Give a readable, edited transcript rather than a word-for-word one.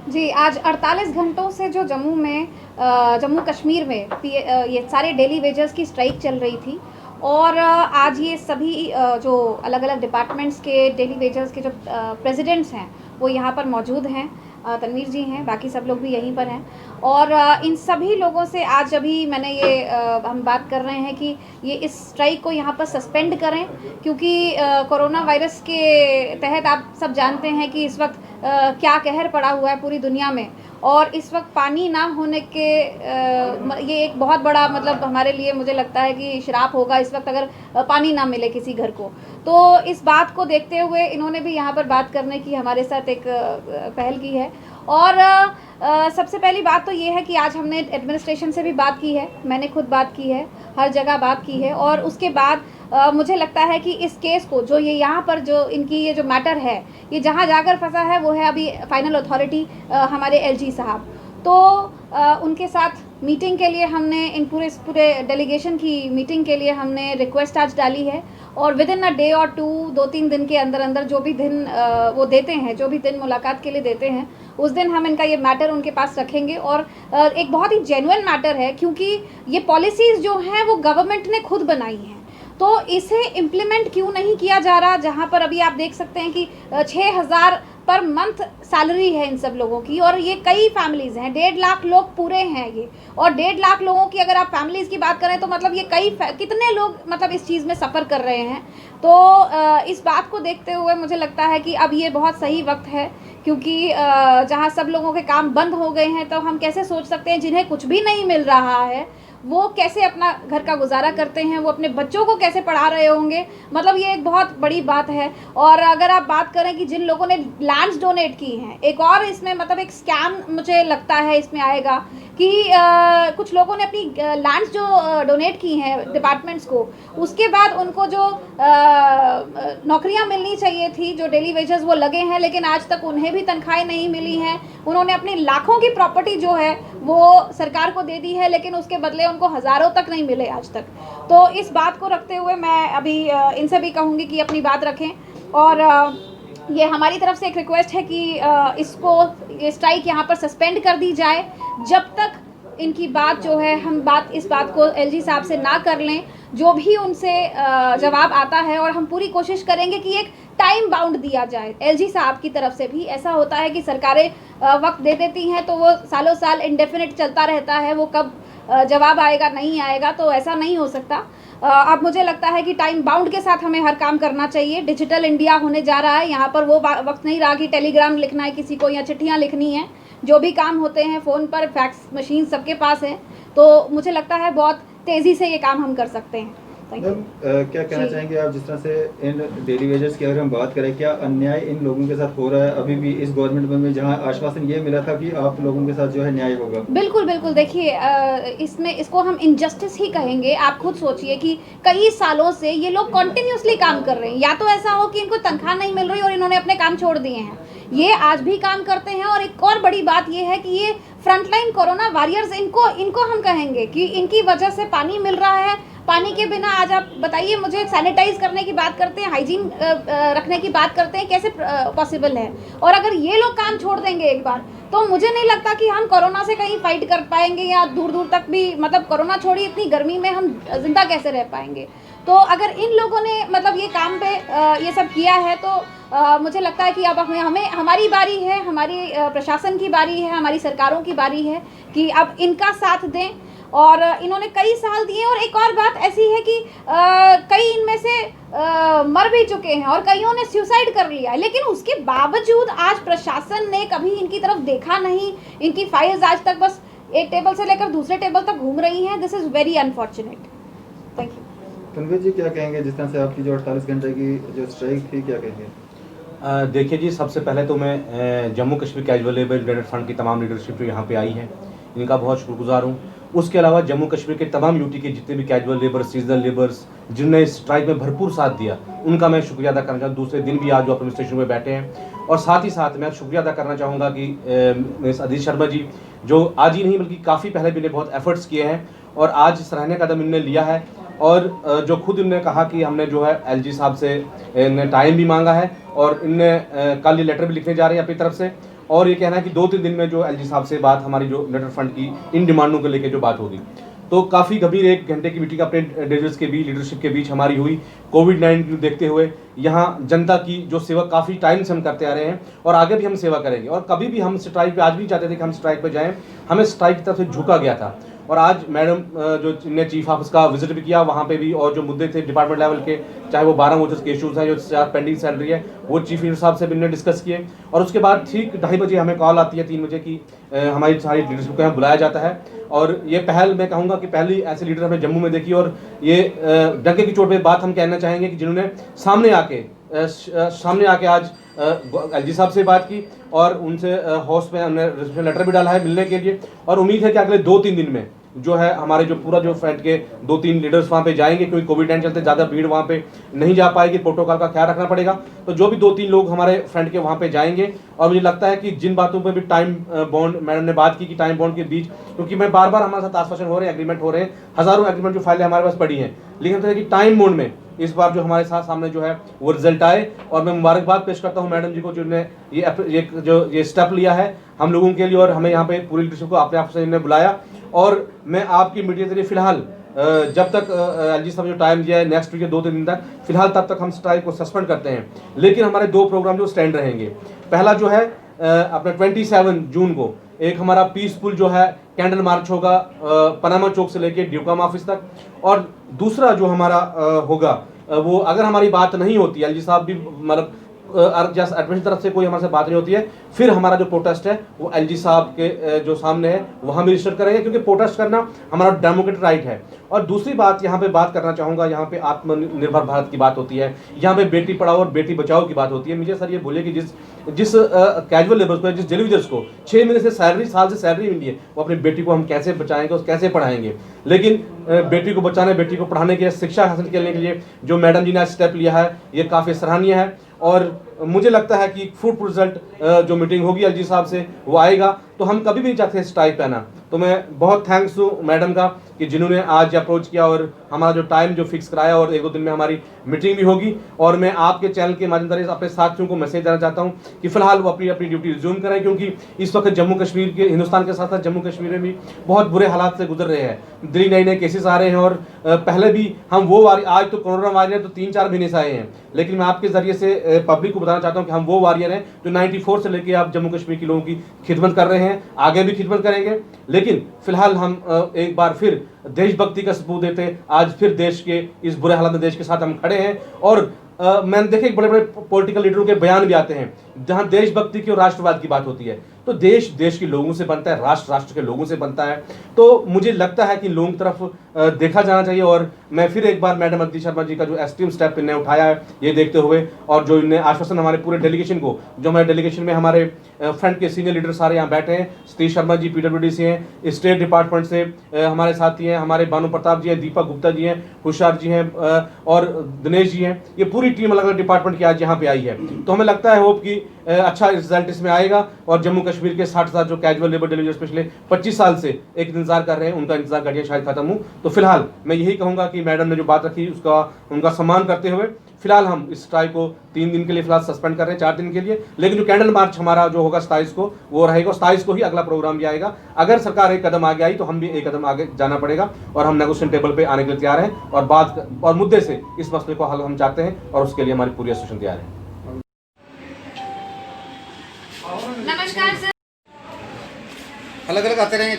जी, आज 48 घंटों से जो जम्मू कश्मीर में ये सारे डेली वेजर्स की स्ट्राइक चल रही थी और आज ये सभी जो अलग-अलग डिपार्टमेंट्स के डेली वेजर्स के जो प्रेसिडेंट्स हैं, वो यहाँ पर मौजूद हैं। तनवीर जी हैं, बाकी सब लोग भी यहीं पर हैं और इन सभी लोगों से आज अभी मैंने हम बात कर रहे हैं कि ये इस स्ट्राइक को यहाँ पर सस्पेंड करें, क्योंकि कोरोना वायरस के तहत आप सब जानते हैं कि इस वक्त क्या कहर पड़ा हुआ है पूरी दुनिया में और इस वक्त पानी ना होने के ये एक बहुत बड़ा मतलब हमारे लिए मुझे लगता है कि श्राप होगा इस वक्त अगर पानी ना मिले किसी घर को। तो इस बात को देखते हुए इन्होंने भी यहाँ पर बात करने की हमारे साथ एक पहल की है और सबसे पहली बात तो ये है कि आज हमने एडमिनिस्ट्रेशन से भी बात की है, मैंने खुद बात की है, हर जगह बात की है और उसके बाद मुझे लगता है कि इस केस को जो ये यहाँ पर जो इनकी ये जो मैटर है ये जहाँ जाकर फंसा है वो है अभी फाइनल अथॉरिटी हमारे एलजी साहब। तो उनके साथ मीटिंग के लिए हमने इन पूरे डेलीगेशन की मीटिंग के लिए हमने रिक्वेस्ट आज डाली है और विद इन अ डे और 2-3 दिन के अंदर अंदर जो भी दिन वो देते हैं, जो भी दिन मुलाकात के लिए देते हैं, उस दिन हम इनका ये मैटर उनके पास रखेंगे और एक बहुत ही जेन्युइन मैटर है क्योंकि ये पॉलिसीज़ जो हैं वो गवर्नमेंट ने खुद बनाई हैं, तो इसे इम्प्लीमेंट क्यों नहीं किया जा रहा। जहाँ पर अभी आप देख सकते हैं कि 6,000 पर मंथ सैलरी है इन सब लोगों की और ये कई फैमिलीज़ हैं, 1.5 लाख लोग पूरे हैं ये और 1.5 लाख लोगों की अगर आप फैमिलीज़ की बात करें तो मतलब ये कितने लोग मतलब इस चीज़ में सफ़र कर रहे हैं। तो इस बात को देखते हुए मुझे लगता है कि अब ये बहुत सही वक्त है क्योंकि जहाँ सब लोगों के काम बंद हो गए हैं तो हम कैसे सोच सकते हैं जिन्हें कुछ भी नहीं मिल रहा है वो कैसे अपना घर का गुजारा करते हैं, वो अपने बच्चों को कैसे पढ़ा रहे होंगे, मतलब ये एक बहुत बड़ी बात है। और अगर आप बात करें कि जिन लोगों ने लैंड्स डोनेट की हैं, एक और इसमें मतलब एक स्कैम मुझे लगता है इसमें आएगा कि कुछ लोगों ने अपनी लैंड्स जो डोनेट की हैं डिपार्टमेंट्स को, उसके बाद उनको जो नौकरियां मिलनी चाहिए थी, जो डेली वेजेस वो लगे हैं, लेकिन आज तक उन्हें भी तनख्वाहें नहीं मिली हैं। उन्होंने अपनी लाखों की प्रॉपर्टी जो है वो सरकार को दे दी है, लेकिन उसके बदले उनको हज़ारों तक नहीं मिले आज तक। तो इस बात को रखते हुए मैं अभी इनसे भी कहूँगी कि अपनी बात रखें और ये हमारी तरफ से एक रिक्वेस्ट है कि ये स्ट्राइक यहाँ पर सस्पेंड कर दी जाए जब तक इनकी बात जो है हम इस बात को एलजी साहब से ना कर लें, जो भी उनसे जवाब आता है और हम पूरी कोशिश करेंगे कि एक टाइम बाउंड दिया जाए एलजी साहब की तरफ से भी। ऐसा होता है कि सरकारें वक्त दे देती हैं तो वो सालों साल इंडेफिनिट चलता रहता है, वो कब जवाब आएगा नहीं आएगा, तो ऐसा नहीं हो सकता। अब मुझे लगता है कि टाइम बाउंड के साथ हमें हर काम करना चाहिए। डिजिटल इंडिया होने जा रहा है, यहाँ पर वो वक्त नहीं रहा कि टेलीग्राम लिखना है किसी को या चिट्ठियाँ लिखनी हैं। जो भी काम होते हैं फ़ोन पर, फैक्स मशीन सबके पास है, तो मुझे लगता है बहुत तेज़ी से ये काम हम कर सकते हैं। मैम क्या कहना चाहेंगे आप, जिस तरह से इन डेली वेजेस की अगर हम बात करें, क्या अन्याय इन लोगों के साथ हो रहा है अभी भी इस गवर्नमेंट में, जहां आश्वासन ये मिला था कि आप लोगों के साथ जो है न्याय होगा? बिल्कुल बिल्कुल, देखिए इसको हम इनजस्टिस ही कहेंगे। आप खुद सोचिए कि कई सालों से ये लोग कॉन्टिन्यूसली काम कर रहे हैं, या तो ऐसा हो कि इनको तनख्वाह नहीं मिल रही और इन्होंने अपने काम छोड़ दिए हैं, ये आज भी काम करते हैं। और एक और बड़ी बात ये है कि ये फ्रंटलाइन कोरोना वॉरियर्स इनको हम कहेंगे कि इनकी वजह से पानी मिल रहा है। पानी के बिना आज आप बताइए मुझे, सैनिटाइज करने की बात करते हैं, हाइजीन रखने की बात करते हैं, कैसे पॉसिबल है। और अगर ये लोग काम छोड़ देंगे एक बार, तो मुझे नहीं लगता कि हम कोरोना से कहीं फाइट कर पाएंगे या दूर दूर तक भी, मतलब कोरोना छोड़ी इतनी गर्मी में हम जिंदा कैसे रह पाएंगे। तो अगर इन लोगों ने मतलब ये काम पे ये सब किया है तो मुझे लगता है कि अब हमें हमारी बारी है, हमारी प्रशासन की बारी है, हमारी सरकारों की बारी है कि अब इनका साथ दें। और इन्होंने कई साल दिए और एक और बात ऐसी है कि कई इनमें से मर भी चुके हैं और कईयों ने सुसाइड कर लिया है, लेकिन उसके बावजूद आज प्रशासन ने कभी इनकी तरफ देखा नहीं। इनकी फाइल्स आज तक बस एक टेबल से लेकर दूसरे टेबल तक घूम रही हैं। This is very unfortunate. Thank you. Tanveer ji, क्या कहेंगे जिस तरह से आपकी जो 48 घंटे की जो स्ट्राइक थी, क्या कहेंगे? देखिए जी, सबसे पहले तो मैं Jammu Kashmir casual labour United front की तमाम लीडरशिप जो यहाँ पे आई है, इनका बहुत शुक्रगुजार हूँ। उसके अलावा जम्मू कश्मीर के तमाम यूटी के जितने भी कैजुअल लेबर, सीजनल लेबर्स जिनने इस स्ट्राइक में भरपूर साथ दिया, उनका मैं शुक्रिया अदा करना चाहूँ। दूसरे दिन भी आज जो अपने स्टेशन में बैठे हैं, और साथ ही साथ मैं शुक्रिया अदा करना चाहूँगा कि मिस अदिति शर्मा जी, जो आज ही नहीं बल्कि काफ़ी पहले भी इन्हें बहुत एफर्ट्स किए हैं और आज सराहनीय कदम इन्होंने लिया है। और जो खुद इन्होंने कहा कि हमने जो है एलजी साहब से इन्हें टाइम भी मांगा है और इनने कल ये लेटर भी लिखने जा रहे हैं अपनी तरफ से। और ये कहना है कि 2-3 दिन में जो एलजी साहब से बात हमारी जो लेटर फंड की इन डिमांडों को लेकर जो बात होगी। तो काफ़ी गंभीर 1 घंटे की मीटिंग अपने डेलीवेजर्स के बीच, लीडरशिप के बीच हमारी हुई। कोविड-19 देखते हुए यहाँ जनता की जो सेवा काफ़ी टाइम से हम करते आ रहे हैं और आगे भी हम सेवा करेंगे। और कभी भी हम स्ट्राइक पे आज भी चाहते थे कि हम स्ट्राइक पे जाएं, हमें स्ट्राइक की तरफ से झुका गया था। और आज मैडम जो ने चीफ ऑफिस का विजिट भी किया, वहाँ पे भी और जो मुद्दे थे डिपार्टमेंट लेवल के, चाहे वो 12 वोचर्स के इशूज़ हैं, जो 4 पेंडिंग सैलरी है, वो चीफ मिनिस्टर साहब से भी हमने डिस्कस किए। और उसके बाद ठीक 2:30 बजे हमें कॉल आती है 3 बजे की हमारी सारी लीडरशिप को यहाँ बुलाया जाता है। और ये पहल मैं कहूँगा कि पहली ऐसे लीडर हमने जम्मू में देखी। और ये डंके की चोट पे बात हम कहना चाहेंगे कि जिन्होंने सामने आके आज एलजी साहब से बात की और उनसे हाउस में हमने रिसेप्शन लेटर भी डाला है मिलने के लिए। और उम्मीद है कि अगले 2-3 दिन में जो है हमारे जो पूरा जो फ्रंट के 2-3 लीडर्स वहाँ पे जाएंगे, क्योंकि कोविड-19 चलते ज़्यादा भीड़ वहाँ पे नहीं जा पाएगी, प्रोटोकॉल का ख्याल रखना पड़ेगा। तो जो भी 2-3 लोग हमारे फ्रंट के वहाँ पे जाएंगे। और मुझे लगता है कि जिन बातों पे भी टाइम बॉन्ड मैडम ने बात की कि टाइम बॉन्ड के बीच, क्योंकि मैं बार-बार हमारे साथ आश्वासन हो रहे हैं, एग्रीमेंट हो रहे हैं, हज़ारों एग्रीमेंट जो फाइलें हमारे पास पड़ी हैं, लेकिन कि टाइम बॉन्ड में इस बार जो हमारे साथ सामने जो है वो रिजल्ट आए। और मैं मुबारकबाद पेश करता हूँ मैडम जी को, जिन्होंने ये स्टेप लिया है हम लोगों के लिए और हमें यहाँ पे पूरी लीडरशिप को अपने आप से इन्होंने बुलाया। और मैं आपकी मीडिया के जरिए फिलहाल जब तक एलजी साहब जो टाइम दिया है नेक्स्ट वीक के 2-3 दिन तक, फिलहाल तब तक हम स्ट्राइक को सस्पेंड करते हैं। लेकिन हमारे 2 प्रोग्राम जो स्टैंड रहेंगे। पहला जो है अपना 27 जून को एक हमारा पीसफुल जो है कैंडल मार्च होगा पनामा चौक से लेके ड्यूकॉम ऑफिस तक। और दूसरा जो हमारा होगा वो अगर हमारी बात नहीं होती, एलजी साहब भी मतलब एडमिनिस्ट्रेशन तरफ से कोई हमारे से बात नहीं होती है, फिर हमारा जो प्रोटेस्ट है वो एलजी साहब के जो सामने है वहाँ भी रजिस्टर करेंगे, क्योंकि प्रोटेस्ट करना हमारा डेमोक्रेटिक राइट है। और दूसरी बात यहाँ पे बात करना चाहूँगा, यहाँ पे आत्मनिर्भर भारत की बात होती है, यहाँ पे बेटी पढ़ाओ और बेटी बचाओ की बात होती है। मुझे सर ये बोलिए कि जिस कैजुअल लेबर्स को, जिस डेलीवेजर्स को 6 महीने से साल से सैलरी मिली है, वो अपनी बेटी को हम कैसे बचाएंगे और कैसे पढ़ाएंगे। लेकिन बेटी को बचाने, बेटी को पढ़ाने के लिए, शिक्षा हासिल करने के लिए जो मैडम जी ने स्टेप लिया है ये काफ़ी सराहनीय है। और मुझे लगता है कि फ्रूटफुल रिजल्ट जो मीटिंग होगी एलजी साहब से वो आएगा। तो हम कभी भी नहीं चाहते स्ट्राइक पे आना। तो मैं बहुत थैंक्स हूँ मैडम का कि जिन्होंने आज अप्रोच किया और हमारा जो टाइम जो फिक्स कराया, और 1-2 दिन में हमारी मीटिंग भी होगी। और मैं आपके चैनल के माध्यम से अपने साथियों को मैसेज देना चाहता हूँ कि फिलहाल वो अपनी ड्यूटी रिज्यूम करें, क्योंकि इस वक्त जम्मू कश्मीर के, हिंदुस्तान के साथ साथ जम्मू कश्मीर में भी बहुत बुरे हालात से गुजर रहे हैं। दिल्ली नए केसेस आ रहे हैं और पहले भी हम वो आज तो कोरोना वॉरियर तो 3-4 महीने से आए हैं, लेकिन मैं आपके जरिए से पब्लिक को बताना चाहता हूँ कि हम वो वॉरियर हैं जो 94 से लेकर आप जम्मू कश्मीर के लोगों की खिदमत कर रहे हैं, आगे भी खिदमत करेंगे। लेकिन फिलहाल हम एक बार फिर देशभक्ति का सबूत देते आज फिर देश के इस बुरे हालात में देश के साथ हम खड़े हैं। और मैंने देखे बड़े बड़े पॉलिटिकल लीडरों के बयान भी आते हैं जहां देशभक्ति की और राष्ट्रवाद की बात होती है। तो देश के लोगों से बनता है, राष्ट्र के लोगों से बनता है। तो मुझे लगता है कि लोगों की तरफ देखा जाना चाहिए। और मैं फिर एक बार मैडम अदिति शर्मा जी का जो एक्सट्रीम स्टेप इन्हें उठाया है ये देखते हुए, और जो इन्हें आश्वासन हमारे पूरे डेलीगेशन को, जो हमारे डेलीगेशन में हमारे फ्रंट के सीनियर लीडर सारे यहाँ बैठे हैं, सतीश शर्मा जी PWD से हैं, स्टेट डिपार्टमेंट से हमारे साथी हैं, हमारे भानु प्रताप जी हैं, दीपक गुप्ता जी हैं, हुशियार जी हैं और दिनेश जी हैं। ये पूरी टीम अलग अलग डिपार्टमेंट की आज यहाँ पे आई है। तो हमें लगता है होप कि अच्छा रिजल्ट इसमें आएगा और जम्मू कश्मीर के 60,000 जो कैजुअल लेबर डेलीवेजर्स पिछले 25 साल से एक इंतजार कर रहे हैं, उनका इंतजार घटिया शायद खत्म हो। तो फिलहाल मैं यही कहूंगा कि मैडम ने जो बात रखी उसका उनका सम्मान करते हुए फिलहाल हम इस स्ट्राइक को 3 दिन के लिए फिलहाल सस्पेंड कर रहे हैं, 4 दिन के लिए। लेकिन जो कैंडल मार्च हमारा जो होगा 27 को वो रहेगा, 27 को ही अगला प्रोग्राम भी आएगा। अगर सरकार एक कदम आगे आई तो हम भी एक कदम आगे जाना पड़ेगा और हम नेगोशिएशन टेबल पे आने के लिए तैयार हैं और बात और मुद्दे से इस मसले को हल हम चाहते हैं और उसके लिए हमारी पूरी एसोसिएशन तैयार है। नमस्कार सर। अलग अलग आते रहेंगे।